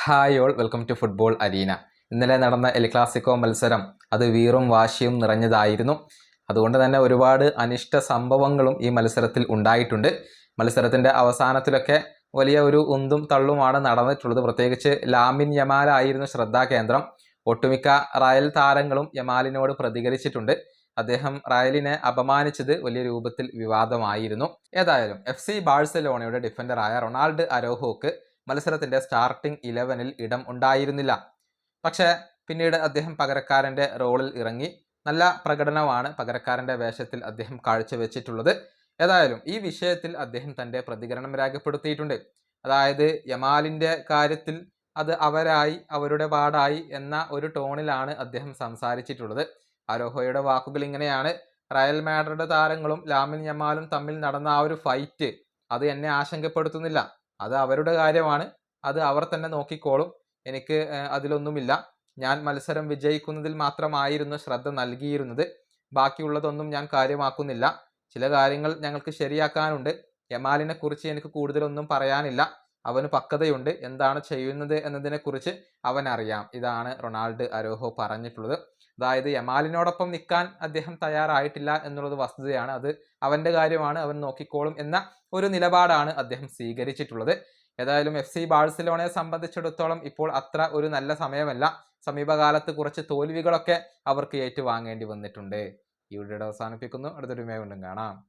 Hi all, welcome to football arena. ഇന്നലെ നടന്ന El Clasico മത്സരം അത് വീറും വാശിയും നിറഞ്ഞതായിരുന്നു. അതുകൊണ്ട് തന്നെ ഒരുപാട് അനിഷ്ട സംഭവങ്ങളും ഈ മത്സരത്തിൽ ഉണ്ടായിട്ടുണ്ട്. മത്സരത്തിൻ്റെ അവസാനത്തിലൊക്കെ വലിയ ഒരു ഉന്തും തള്ളുമാണ് നടന്നിട്ടുള്ളത്. പ്രത്യേകിച്ച് ലാമിൻ യമാലായിരുന്നു ശ്രദ്ധാകേന്ദ്രം. ഒട്ടുമിക്ക റയൽ താരങ്ങളും യമാലിനോട് പ്രതികരിച്ചിട്ടുണ്ട്. അദ്ദേഹം റയലിനെ അപമാനിച്ചത് വലിയ രൂപത്തിൽ വിവാദമായിരുന്നു. ഏതായാലും FC ബാഴ്സലോണയുടെ ഡിഫൻഡറായ റൊണാൾഡ് അരോഹോക്ക് മത്സരത്തിന്റെ സ്റ്റാർട്ടിംഗ് 11-ൽ ഇടം ഉണ്ടായിരുന്നില്ല. പക്ഷേ പിന്നീട് അദ്ദേഹം പകരക്കാരൻ്റെ റോളിൽ ഇറങ്ങി നല്ല പ്രകടനമാണ് പകരക്കാരൻ്റെ വേഷത്തിൽ അദ്ദേഹം കാഴ്ചവെച്ചിട്ടുള്ളത്. ഏതായാലും ഈ വിഷയത്തിൽ അദ്ദേഹം തൻ്റെ പ്രതികരണം രേഖപ്പെടുത്തിയിട്ടുണ്ട്. അതായത് യമാലിൻ്റെ കാര്യത്തിൽ അത് അവരുടെ പാടായി എന്ന ഒരു ടോണിലാണ് അദ്ദേഹം സംസാരിച്ചിട്ടുള്ളത്. അരോഹോയുടെ വാക്കുകൾ ഇങ്ങനെയാണ്: റയൽ മാഡ്രിഡ് താരങ്ങളും ലാമിൻ യമാലും തമ്മിൽ നടന്ന ആ ഒരു ഫൈറ്റ് അത് എന്നെ ആശങ്കപ്പെടുത്തുന്നില്ല. അത് അവരുടെ കാര്യമാണ്, അത് അവർ തന്നെ നോക്കിക്കോളും. എനിക്ക് അതിലൊന്നുമില്ല. ഞാൻ മത്സരം വിജയിക്കുന്നതിൽ മാത്രമായിരുന്നു ശ്രദ്ധ നൽകിയിരുന്നത്. ബാക്കിയുള്ളതൊന്നും ഞാൻ കാര്യമാക്കുന്നില്ല. ചില കാര്യങ്ങൾ ഞങ്ങൾക്ക് ശരിയാക്കാനുണ്ട്. യമാലിനെ കുറിച്ച് എനിക്ക് കൂടുതലൊന്നും പറയാനില്ല. അവന് പക്വതയുണ്ട്. എന്താണ് ചെയ്യുന്നത് എന്നതിനെക്കുറിച്ച് അവനറിയാം. ഇതാണ് റൊണാൾഡ് അരോഹോ പറഞ്ഞിട്ടുള്ളത്. അതായത് യമാലിനോടൊപ്പം നിൽക്കാൻ അദ്ദേഹം തയ്യാറായിട്ടില്ല എന്നുള്ളത് വസ്തുതയാണ്. അത് അവൻ്റെ കാര്യമാണ്, അവൻ നോക്കിക്കോളും എന്ന ഒരു നിലപാടാണ് അദ്ദേഹം സ്വീകരിച്ചിട്ടുള്ളത്. ഏതായാലും FC ബാഴ്സലോണയെ സംബന്ധിച്ചിടത്തോളം ഇപ്പോൾ അത്ര ഒരു നല്ല സമയമല്ല. സമീപകാലത്ത് കുറച്ച് തോൽവികളൊക്കെ അവർക്ക് ഏറ്റുവാങ്ങേണ്ടി വന്നിട്ടുണ്ട്. ഈ വീഡിയോ അവസാനിപ്പിക്കുന്നു. അടുത്തൊരു വീണ്ടും കാണാം.